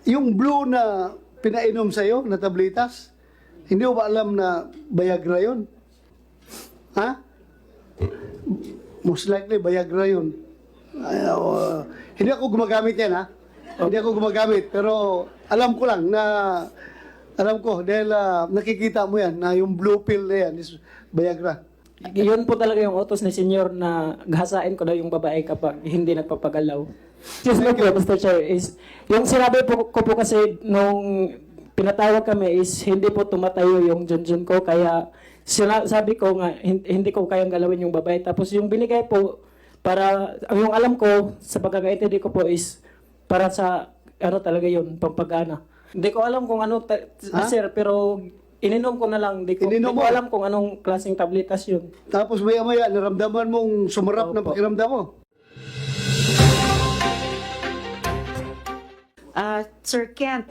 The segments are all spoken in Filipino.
Yung blue na pinainom sa'yo na tabletas, hindi mo ba alam na Viagra yun? Ha? Most likely, Viagra yun. Hindi ako gumagamit yan, ha? Hindi ako gumagamit, pero alam ko lang na, alam ko, dahil nakikita mo yan, na yung blue pill na yan is Viagra. Yun po talaga yung utos ni Senyor na gahasain ko daw yung babae kapag hindi nagpapagalaw. Excuse me po, Mr. Chair, is, yung sinabi ko po kasi nung pinatawag kami is hindi po tumatayo yung junjun ko, kaya sabi ko nga hindi ko kayang galawin yung babae. Tapos yung binigay po, para, yung alam ko sa pagkakaintindi ko po is para sa, ano talaga yun, pampagana. Hindi ko alam kung ano, sir, pero ininom ko na lang. Di ko alam kung anong klaseng tabletas yun. Tapos maya-maya, naramdaman mong sumarap ng Opo. pakiramdam mo. Sir Kent,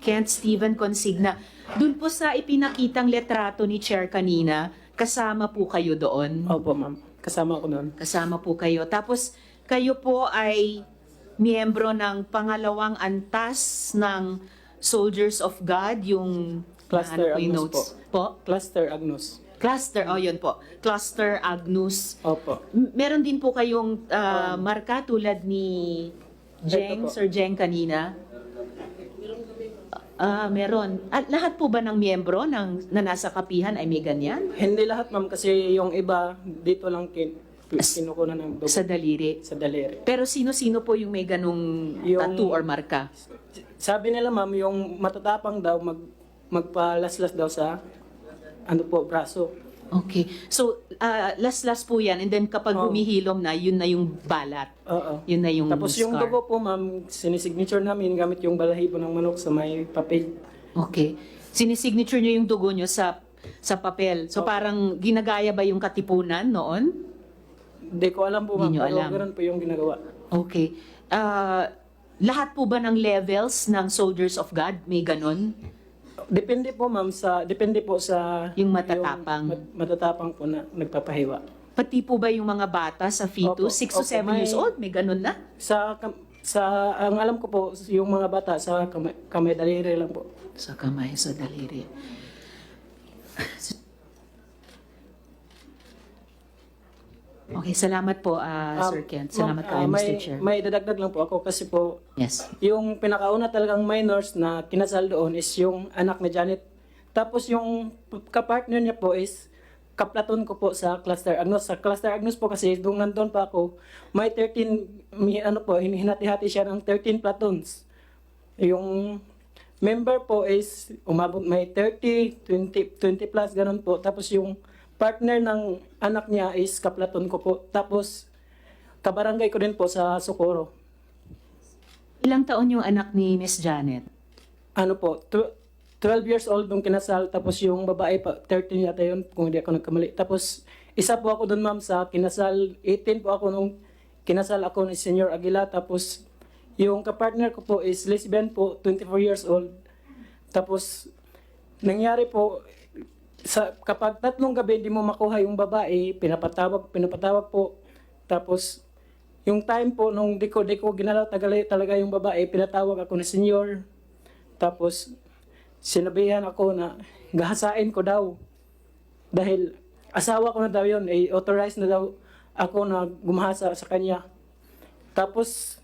Kent Steven Consigna, dun po sa ipinakitang letrato ni Chair kanina, kasama po kayo doon? Opo, ma'am. Kasama ko noon. Kasama po kayo. Tapos kayo po ay miyembro ng pangalawang antas ng Soldiers of God, yung Cluster ano po yung Agnus notes po? Cluster Agnus. Cluster, oh yun po. Cluster Agnus. Opo. Meron din po kayong marka tulad ni Jeng, Ito po. Sir Jeng kanina? Meron. At lahat po ba ng miyembro na nasa kapihan ay may ganyan? Hindi lahat, ma'am, kasi yung iba dito lang kinukunan ng dugo Sa daliri. sa daliri. Pero sino-sino po yung may ganung Yung- tattoo or marka? Sabi nila, ma'am, yung matatapang daw magpalaslas daw sa ano po, braso. Okay. So, last po yan. And then kapag Oh. humihilom na, yun na yung balat. Oo. Yun na yung Tapos yung scar. dugo po, ma'am, sinisignature namin gamit yung balahibo ng manok sa may papel. Okay. Sinisignature nyo yung dugo nyo sa papel. So, parang ginagaya ba yung katipunan noon? Hindi ko alam po, ma'am, Hindi nyo pero alam. ganun po yung ginagawa. Okay. Lahat po ba ng levels ng Soldiers of God may ganon? Depende po, ma'am, depende po sa Yung matatapang. matatapang po na nagpapahiwa. Pati po ba yung mga bata sa Opo. fetus, 6 to Opo, 7 may- years old, may ganon na? Ang alam ko po, yung mga bata sa kamay daliri lang po. Sa kamay, sa daliri. Okay, salamat po, Sir Kent. Salamat kayo, Mr. Chair. May dadagdag lang po ako kasi po, Yes. yung pinakauna talagang minors na kinasal doon is yung anak ni Janet. Tapos yung kapartner niya po is kaplaton ko po sa Cluster Agnus. Sa Cluster Agnus po kasi doon nandun pa ako, may 13, hinati-hati siya ng 13 platoons. Yung member po is umabot may 30, 20 plus ganun po. Tapos yung partner ng anak niya is kaplaton ko po. Tapos kabarangay ko din po sa Socorro. Ilang taon yung anak ni Miss Janet? Ano po, 12 years old nung kinasal, tapos yung babae pa, 13 yata yun, kung hindi ako nagkamali. Tapos, isa po ako doon, ma'am, sa kinasal, 18 po ako nung kinasal ako ni Senyor Aguila, tapos yung kapartner ko po is lesbian po, 24 years old. Tapos, nangyari po, kapag 3 gabi hindi mo makuha yung babae, pinapatawag po. Tapos, yung time po, nung di ko ginalaw talaga yung babae, pinatawag ako ni Senyor. Tapos, sinabihan ako na gahasain ko daw. Dahil asawa ko na daw yun, authorized na daw ako na gumahasa sa kanya. Tapos,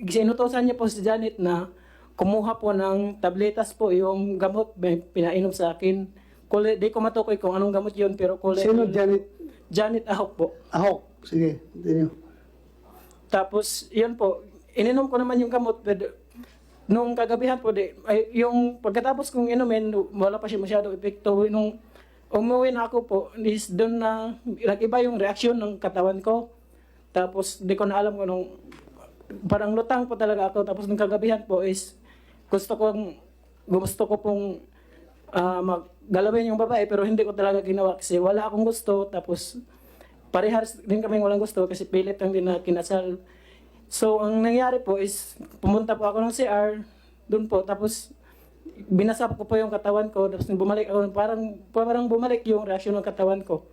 sinutosan niya po si Janet na kumuha po ng tabletas po, yung gamot pinainom sa akin. Di ko matukoy kung anong gamot yun, pero Sino, Janet? Janet Ahok po. Ahok. Sige, continue. Tapos, yun po, ininom ko naman yung gamot, pero nung kagabihan po, yung pagkatapos kong inumin, wala pa siya masyado epekto. Nung umuwi na ako po, is doon na, nag-iba yung reaksyon ng katawan ko. Tapos, di ko na alam kung nung, parang lutang po talaga ako. Tapos, nung kagabihan po is, gusto ko pong galawin yung babae, pero hindi ko talaga ginawa kasi wala akong gusto. Tapos, parehas din kaming walang gusto kasi pilit lang din na kinasal. So, ang nangyari po is, pumunta po ako ng CR, doon po, tapos, binasap ko po yung katawan ko, tapos bumalik ako, parang bumalik yung reaksyon ng katawan ko.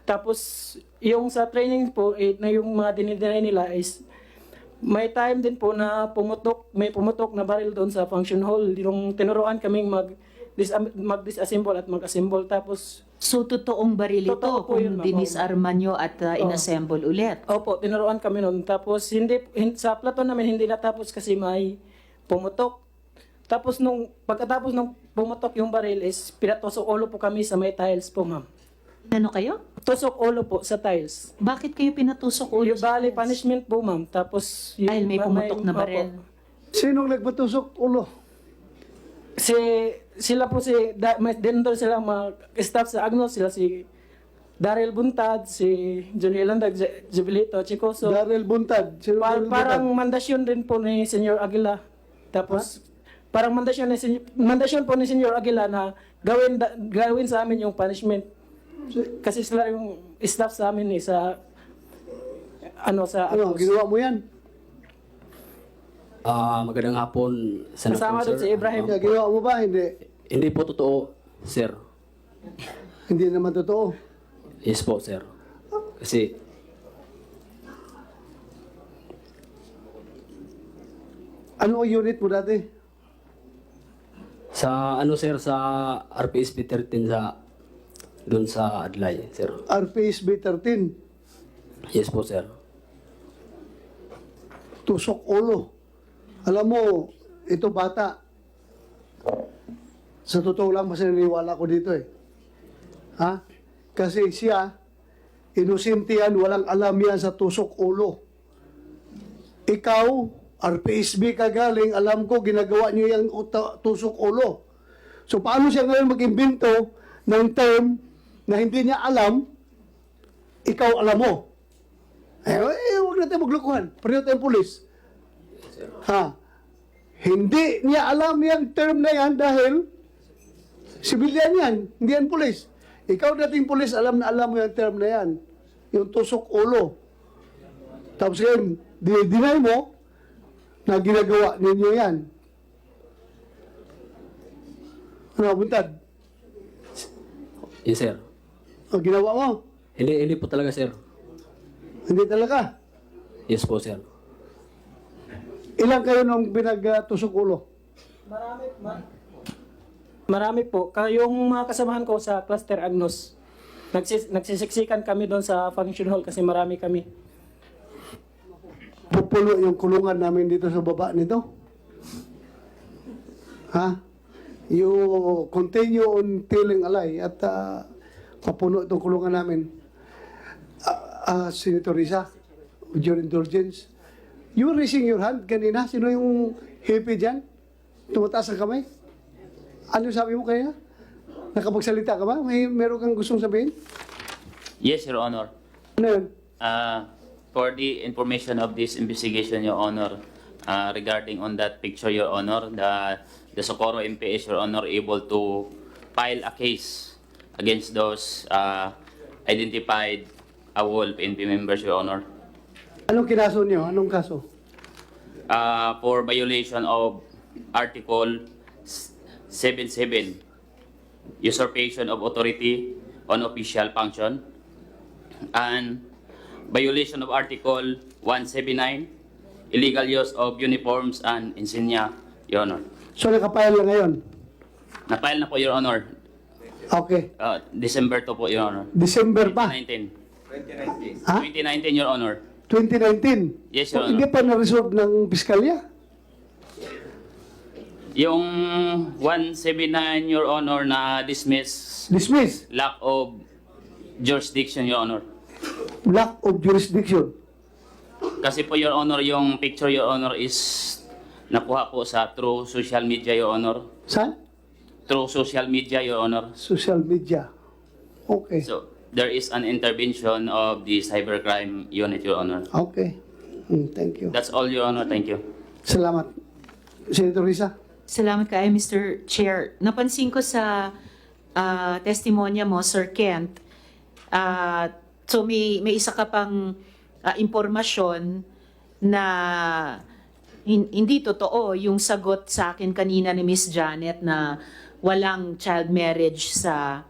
Tapos, yung sa training po, na yung mga dinidinay nila is, May time din po na may pumutok na baril doon sa function hall. Yung tinuruan kaming mag-disassemble at mag-assemble. Tapos, So, totoong baril ito Totoo po yun, kung ma'am. dinisarman nyo at inassemble ulit. opo, tinuruan kami noon. Tapos, sa platon namin hindi natapos kasi may pumutok. Tapos, pagkatapos nung pumutok yung baril is, pinatusok ulo po kami sa may tiles po, ma'am. Ano kayo? Tusok ulo po sa tiles. Bakit kayo pinatusok ulo? Yung bali punishment po, ma'am. Tapos, Dahil may pumutok na opo. baril. Sinong nagpatusok ulo? Sila po din doon sila mga staff sa Agnos, sila si Daryl Buntad, si Johnny Elandag, Jubilito, Chicoso. Daryl Buntad. Sino Daryl Parang Buntad? mandasyon din po ni Senyor Aguila. Tapos, parang mandasyon po ni Senyor Aguila na gawin sa amin yung punishment. Kasi sila yung staff sa amin sa sa Ano, Agnos. ginawa mo yan? Magandang hapon, Senator, Kasama doon sir. si Ibrahim. Kaya ginawa mo ba? Hindi. Hindi po totoo, sir. Hindi naman totoo. Yes po, sir. Kasi, Ano ang unit mo dati? sa sir, sa RPSB 13 doon sa Adlay, sir. RPSB 13. Yes po, sir. Tusok ulo. Alam mo, ito bata. Sa totoo lang, mas naniniwala ko dito eh. Ha? Kasi siya, inosente yan, walang alam yan sa tusok ulo. Ikaw, RPSB ka galing, alam ko, ginagawa niyo yung tusok ulo. So, paano siya ngayon mag-imbento ng term na hindi niya alam, ikaw alam mo? Huwag natin maglukuhan. Pareho tayong pulis. Ha? Hindi niya alam yung term na yan dahil sibilyan yan, hindi yan pulis. Ikaw dating pulis, alam na alam mo yung term na yan. Yung tusok ulo. Tapos ngayon, dinay mo na ginagawa ninyo yan. Ano, Buntad? Yes, sir. Ang ginawa mo? Hindi po talaga, sir. Hindi talaga. Yes po, sir. Ilang kayo nung pinagtusok ulo? Marami po. Yung mga kasamahan ko sa Cluster Agnos, nagsisiksikan kami doon sa function hall kasi marami kami. Pupulo yung kulungan namin dito sa baba nito. Ha? You continue on telling a lie at papuno itong kulungan namin. Senator Risa, with your indulgence, you were raising your hand kanina. Sino yung hippie dyan? Tumataas ang kamay? Ano sabi mo kaya? Nakapagsalita ka ba? Meron kang gustong sabihin? Yes, Your Honor. Ano yun? For the information of this investigation, Your Honor, regarding on that picture, Your Honor, the Socorro MPS, Your Honor, able to file a case against those identified AWOL PNP members, Your Honor, Anong kinaso niyo? Anong kaso? for violation of Article 77, usurpation of authority on official function, and violation of Article 179, illegal use of uniforms and insignia, Your Honor. So nakapayal lang ngayon? Na-file na po, Your Honor. Okay. December 2 po, Your Honor. December pa? 2019. Ha? 2019, Your Honor. 2019? Yes, Your O, hindi Honor. pa na-resolve ng piskalya? Yung 179, Your Honor, na dismiss Dismiss. lack of jurisdiction, Your Honor. Lack of jurisdiction. Kasi po, Your Honor, yung picture, Your Honor, is nakuha po sa through social media, Your Honor. Saan? Through social media, Your Honor. Social media. Okay. So, there is an intervention of the cybercrime unit, Your Honor. Okay. Thank you. That's all, Your Honor. Thank you. Salamat. Senator Risa? Salamat kayo, Mr. Chair. Napansin ko sa testimonya mo, Sir Kent, so may isa ka pang impormasyon na hindi totoo yung sagot sa akin kanina ni Miss Janet na walang child marriage sa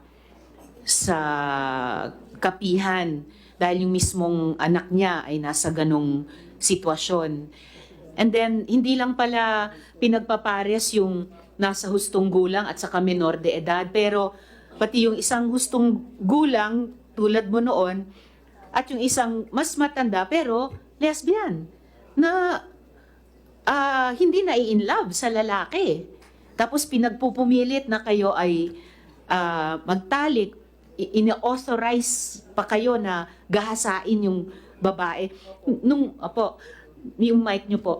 kapihan dahil yung mismong anak niya ay nasa ganong sitwasyon. And then, hindi lang pala pinagpapares yung nasa hustong gulang at saka menor de edad, pero pati yung isang hustong gulang, tulad mo noon, at yung isang mas matanda pero lesbian, na hindi na in love sa lalaki. Tapos pinagpupumilit na kayo ay magtalik, ini-authorize pa kayo na gahasain yung babae. Yung mic nyo po.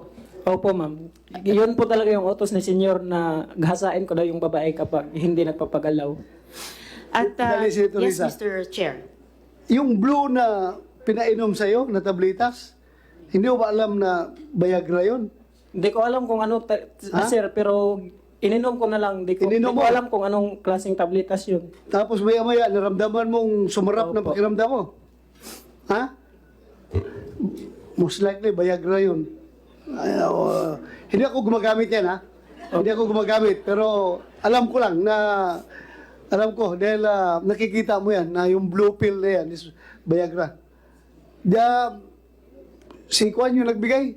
Opo, ma'am. Yun po talaga yung utos ni senyor na gahasain ko daw yung babae kapag hindi nagpapagalaw. At Dali, Senator yes, Risa. Mr. Chair. Yung blue na pinainom sa'yo, na tablitas, hindi mo ba alam na Viagra yun? Hindi ko alam kung ano, Ha? sir, pero ininom ko na lang. Hindi ko Ininom mo? alam kung anong klaseng tabletas yun. Tapos maya-maya, naramdaman mong sumarap ng Opo. pakiramdam mo. Ha? Most likely, Viagra yun. Hindi ako gumagamit yan, ha? Hindi ako gumagamit, pero alam ko lang na, alam ko, dahil nakikita mo yan, na yung blue pill na yan is Viagra. Si Kwan yung nagbigay?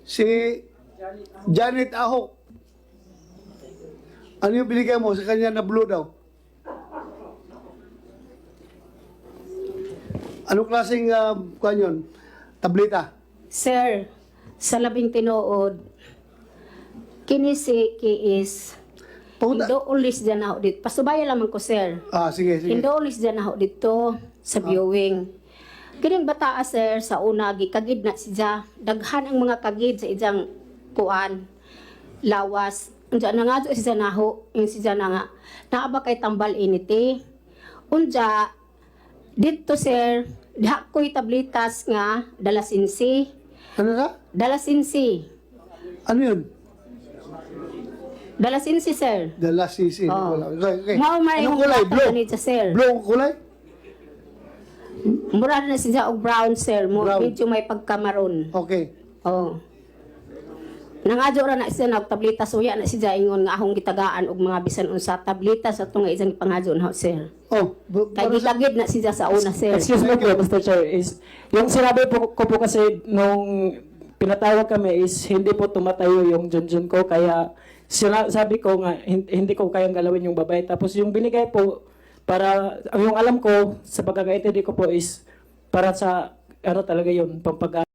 Si Janet Ahok. Ano yung binigay mo sa kanya na blue daw? Anong klaseng Kwan yun? Tableta? Sir, sa labing tinuod, kini si is Pumunta. Indo ulis dyan ako dito. Pasubaya lamang ko, sir. Sige, sige. Indo ulis dyan ako dito sa viewing. Kining bata, sir, sa una, gikagid na siya. Daghan ang mga kagid sa ijang kuan. Lawas. Unja na nga siya naho. Yung siya na nga. Naaba kay tambal initi. Unja, dito, sir, diha ko'y tablitas nga, dalasinsi. Ano na? Dalasinsi. Ano yun? Dalasinsi, sir. The last CC. Oh. Okay. Mao may Anong kulay? Blue? Ganito, sir. Blue ang kulay? Mura na siya og brown, sir. Brown. Medyo may pagkamaroon. Okay. Oh. Nangadyo ra na siya na og tableta suya na siya ingon nga ahong gitagaan og mga bisan unsa tableta sa tunga isang pangadyo na sir. Oh, Kay gitagid na siya sa una, sir. Excuse me po, Mr. Chair, is, yung sinabi ko po kasi nung pinatawag kami is hindi po tumatayo yung junjun ko, kaya sabi ko nga hindi ko kayang galawin yung babae. Tapos yung binigay po para, yung alam ko sa pagkakaintindi ko po is para sa ano talaga yun, pampag